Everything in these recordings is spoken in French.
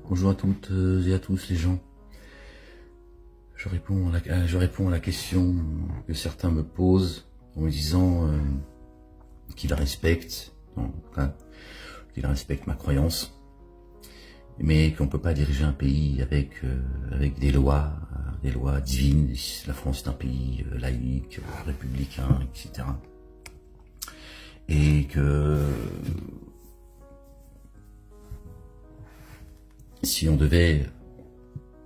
Bonjour à toutes et à tous les gens. Je réponds à la question que certains me posent en me disant qu'ils respectent, qu'ils respectent ma croyance, mais qu'on ne peut pas diriger un pays avec des lois divines. La France est un pays laïque, républicain, etc. Et que si on devait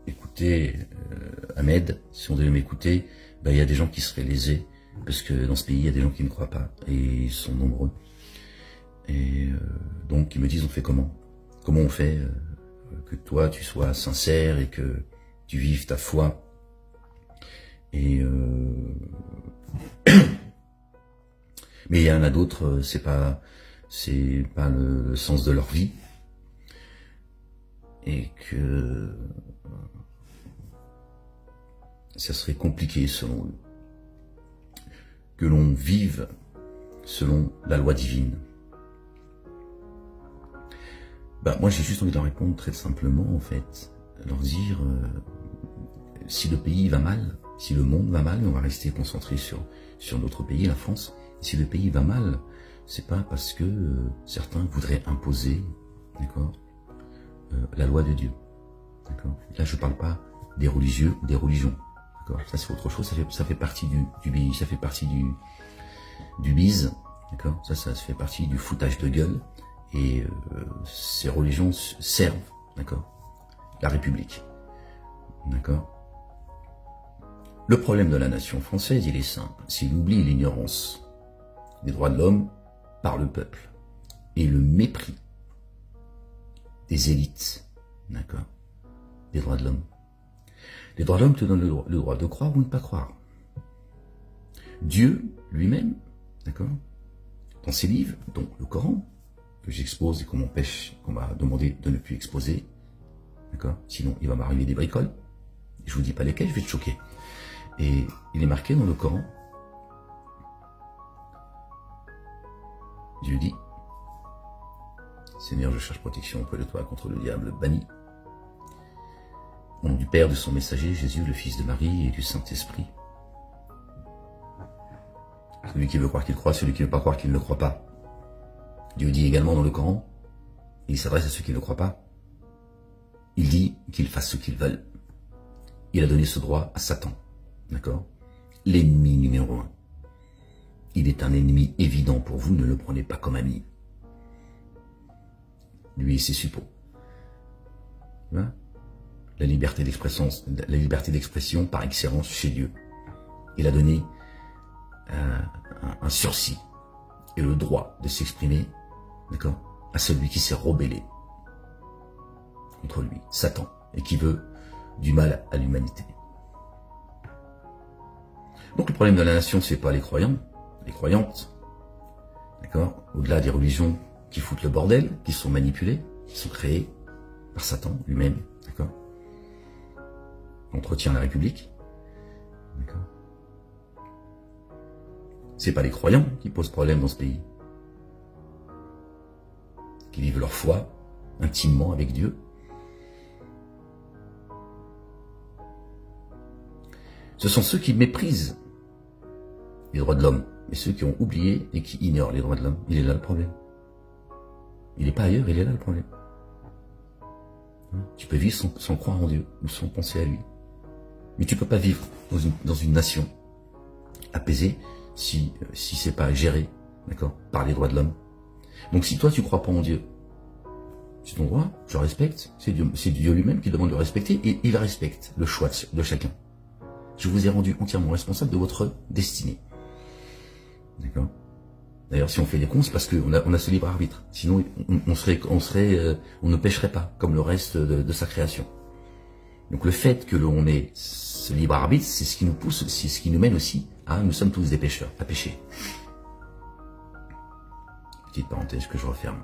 écouter Ahmed, si on devait m'écouter, il y a des gens qui seraient lésés, parce que dans ce pays, il y a des gens qui ne croient pas, et ils sont nombreux. Et donc, ils me disent, on fait comment? Comment on fait que toi, tu sois sincère et que tu vives ta foi? Et mais il y en a d'autres, c'est pas le sens de leur vie. Et que ça serait compliqué selon eux que l'on vive selon la loi divine. Moi j'ai juste envie de leur répondre très simplement en fait, leur dire si le pays va mal, si le monde va mal, on va rester concentré sur notre pays, la France. Si le pays va mal, c'est pas parce que certains voudraient imposer, d'accord, la loi de Dieu, d'accord. Là, je parle pas des religieux, des religions, d'accord. Ça, c'est autre chose. Ça fait partie ça fait partie du bise, d'accord. Ça fait partie du foutage de gueule. Et ces religions servent, d'accord, la République, d'accord. Le problème de la nation française, il est simple. C'est l'oubli et l'ignorance des droits de l'homme par le peuple et le mépris des élites, d'accord, des droits de l'homme. Les droits de l'homme te donnent le droit de croire ou de ne pas croire. Dieu lui-même, d'accord, dans ses livres, dont le Coran, que j'expose et qu'on m'a demandé de ne plus exposer, d'accord, sinon il va m'arriver des bricoles, je vous dis pas lesquelles, je vais te choquer. Et il est marqué dans le Coran, Dieu dit, Seigneur, je cherche protection auprès de toi contre le diable banni. Au nom du Père, de son messager, Jésus, le Fils de Marie et du Saint-Esprit. Celui qui veut croire qu'il croit, celui qui ne veut pas croire qu'il ne croit pas. Dieu dit également dans le Coran, il s'adresse à ceux qui ne croient pas, il dit qu'ils fassent ce qu'ils veulent. Il a donné ce droit à Satan, d'accord, l'ennemi numéro 1. Il est un ennemi évident pour vous, ne le prenez pas comme ami. Lui et ses suppôts. Hein? La liberté d'expression par excellence chez Dieu. Il a donné un sursis et le droit de s'exprimer, d'accord, à celui qui s'est rebellé contre lui, Satan, et qui veut du mal à l'humanité. Donc le problème de la nation, c'est pas les croyants, les croyantes, d'accord, au-delà des religions qui foutent le bordel, qui sont manipulées, qui sont créées par Satan lui-même, d'accord, entretient la République, d'accord. C'est pas les croyants qui posent problème dans ce pays, qui vivent leur foi intimement avec Dieu. Ce sont ceux qui méprisent les droits de l'homme, et ceux qui ont oublié et qui ignorent les droits de l'homme. Il est là le problème. Il n'est pas ailleurs, il est là le problème. Tu peux vivre sans croire en Dieu, ou sans penser à lui. Mais tu peux pas vivre dans une nation apaisée si c'est pas géré, d'accord, par les droits de l'homme. Donc si toi tu crois pas en Dieu, c'est ton droit, je respecte, c'est Dieu lui-même qui demande de le respecter, et il respecte le choix de chacun. Je vous ai rendu entièrement responsable de votre destinée. D'accord. D'ailleurs, si on fait des cons, c'est parce qu'on a ce libre arbitre. Sinon, on ne pêcherait pas, comme le reste de sa création. Donc le fait que l'on ait ce libre arbitre, c'est ce qui nous pousse, c'est ce qui nous mène aussi à, nous sommes tous des pêcheurs, à pêcher. Petite parenthèse que je referme.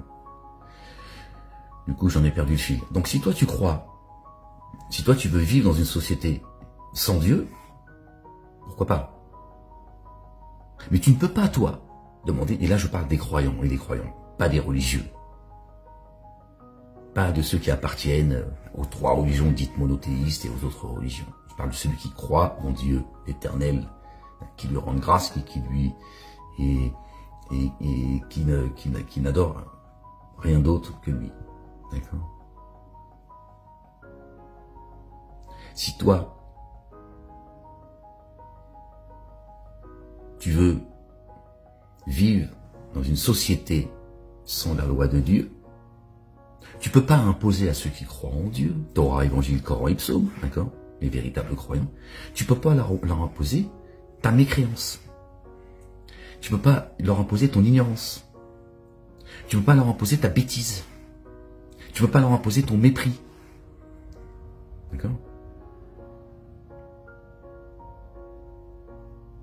Du coup, j'en ai perdu le fil. Donc si toi tu crois, si toi tu veux vivre dans une société sans Dieu, pourquoi pas? Mais tu ne peux pas, toi, demander, et là je parle des croyants et des croyants, pas des religieux. pas de ceux qui appartiennent aux trois religions dites monothéistes et aux autres religions. Je parle de celui qui croit en Dieu éternel, qui lui rend grâce, qui lui et qui n'adore rien d'autre que lui. D'accord? Si toi, tu veux vivre dans une société sans la loi de Dieu, tu peux pas imposer à ceux qui croient en Dieu, Torah, Évangile, Coran et Psaume, d'accord, les véritables croyants, tu peux pas leur imposer ta mécréance. Tu peux pas leur imposer ton ignorance. Tu peux pas leur imposer ta bêtise. Tu peux pas leur imposer ton mépris. D'accord?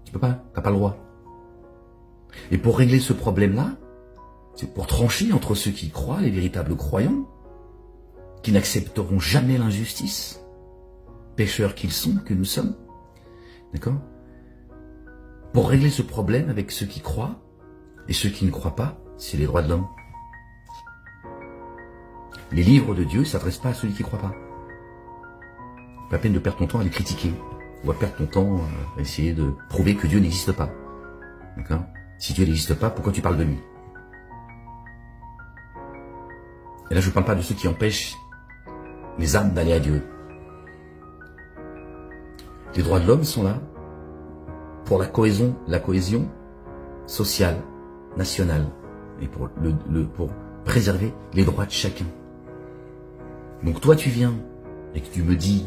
Tu peux pas, t'as pas le droit. Et pour régler ce problème-là, c'est pour trancher entre ceux qui croient, les véritables croyants, qui n'accepteront jamais l'injustice, pécheurs qu'ils sont, que nous sommes, d'accord? Pour régler ce problème avec ceux qui croient et ceux qui ne croient pas, c'est les droits de l'homme. Les livres de Dieu ne s'adressent pas à celui qui ne croit pas. Pas la peine de perdre ton temps à les critiquer, ou à perdre ton temps à essayer de prouver que Dieu n'existe pas. D'accord? Si Dieu n'existe pas, pourquoi tu parles de lui? Et là, je ne parle pas de ceux qui empêchent les âmes d'aller à Dieu. Les droits de l'homme sont là pour la cohésion sociale, nationale, et pour préserver les droits de chacun. Donc toi, tu viens et que tu me dis,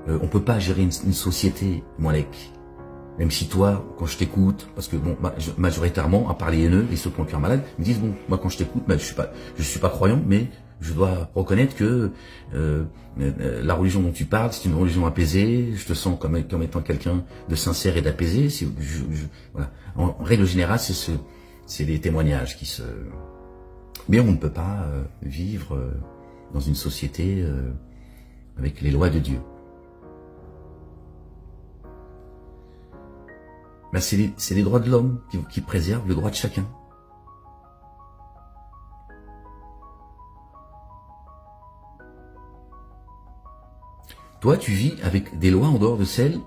on peut pas gérer une société, Moalek. Même si toi, quand je t'écoute, parce que bon, majoritairement, à part les haineux, et ceux qui ont le cœur malade, ils me disent, bon, moi quand je t'écoute, je suis pas croyant, mais je dois reconnaître que la religion dont tu parles, c'est une religion apaisée, je te sens comme étant quelqu'un de sincère et d'apaisé. Voilà. En règle générale, c'est les témoignages qui se... Mais on ne peut pas vivre dans une société avec les lois de Dieu. Ben c'est les droits de l'homme qui préservent le droit de chacun. Toi, tu vis avec des lois en dehors de celles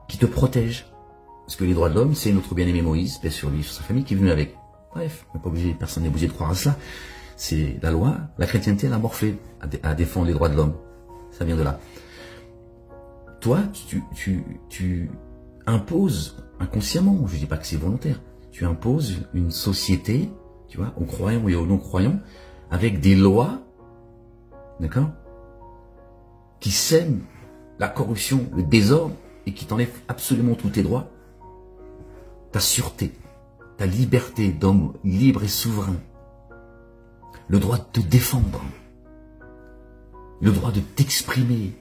qui te protègent. Parce que les droits de l'homme, c'est notre bien-aimé Moïse, paix sur lui, sur sa famille, qui est venu avec. Bref, personne n'est obligé de croire à cela. C'est la loi, la chrétienté, elle a morflé à défendre les droits de l'homme. Ça vient de là. Toi, tu imposes inconsciemment, je dis pas que c'est volontaire, tu imposes une société, tu vois, aux croyants et aux non-croyants, avec des lois, d'accord, qui sèment la corruption, le désordre, et qui t'enlèvent absolument tous tes droits, ta sûreté, ta liberté d'homme libre et souverain, le droit de te défendre, le droit de t'exprimer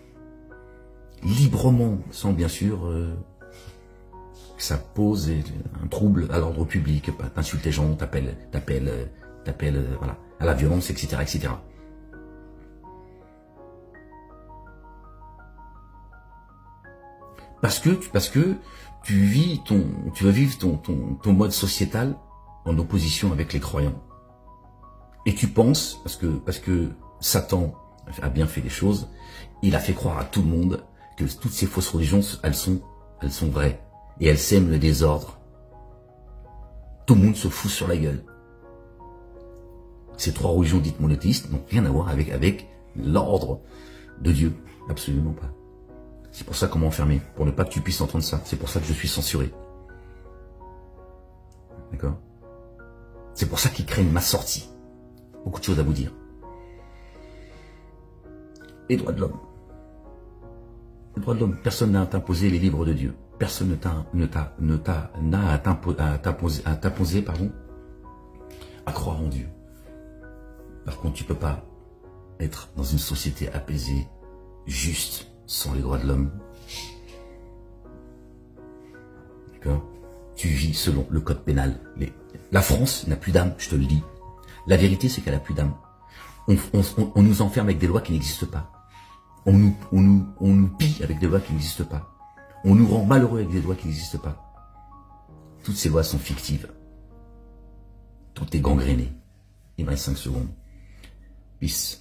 librement, sans bien sûr que ça pose un trouble à l'ordre public, t'insultes les gens, t'appelles voilà, à la violence, etc., etc. Parce que tu vas vivre ton mode sociétal en opposition avec les croyants. Et tu penses, parce que Satan a bien fait les choses, il a fait croire à tout le monde que toutes ces fausses religions, elles sont vraies. Et elles sèment le désordre. Tout le monde se fout sur la gueule. Ces trois religions dites monothéistes n'ont rien à voir avec l'ordre de Dieu. Absolument pas. C'est pour ça qu'on m'a enfermé, pour ne pas que tu puisses entendre ça. C'est pour ça que je suis censuré. D'accord? C'est pour ça qu'ils craignent ma sortie. Beaucoup de choses à vous dire. Les droits de l'homme. Les droits de l'homme. Personne n'a à t'imposer les livres de Dieu. Personne n'a à t'imposer, à croire en Dieu. Par contre, tu peux pas être dans une société apaisée, juste, sans les droits de l'homme. D'accord? Tu vis selon le code pénal. La France n'a plus d'âme, je te le dis. La vérité, c'est qu'elle n'a plus d'âme. On nous enferme avec des lois qui n'existent pas. On nous pille avec des lois qui n'existent pas. On nous rend malheureux avec des lois qui n'existent pas. Toutes ces lois sont fictives. Tout est gangréné. Il me reste 5 secondes. Peace.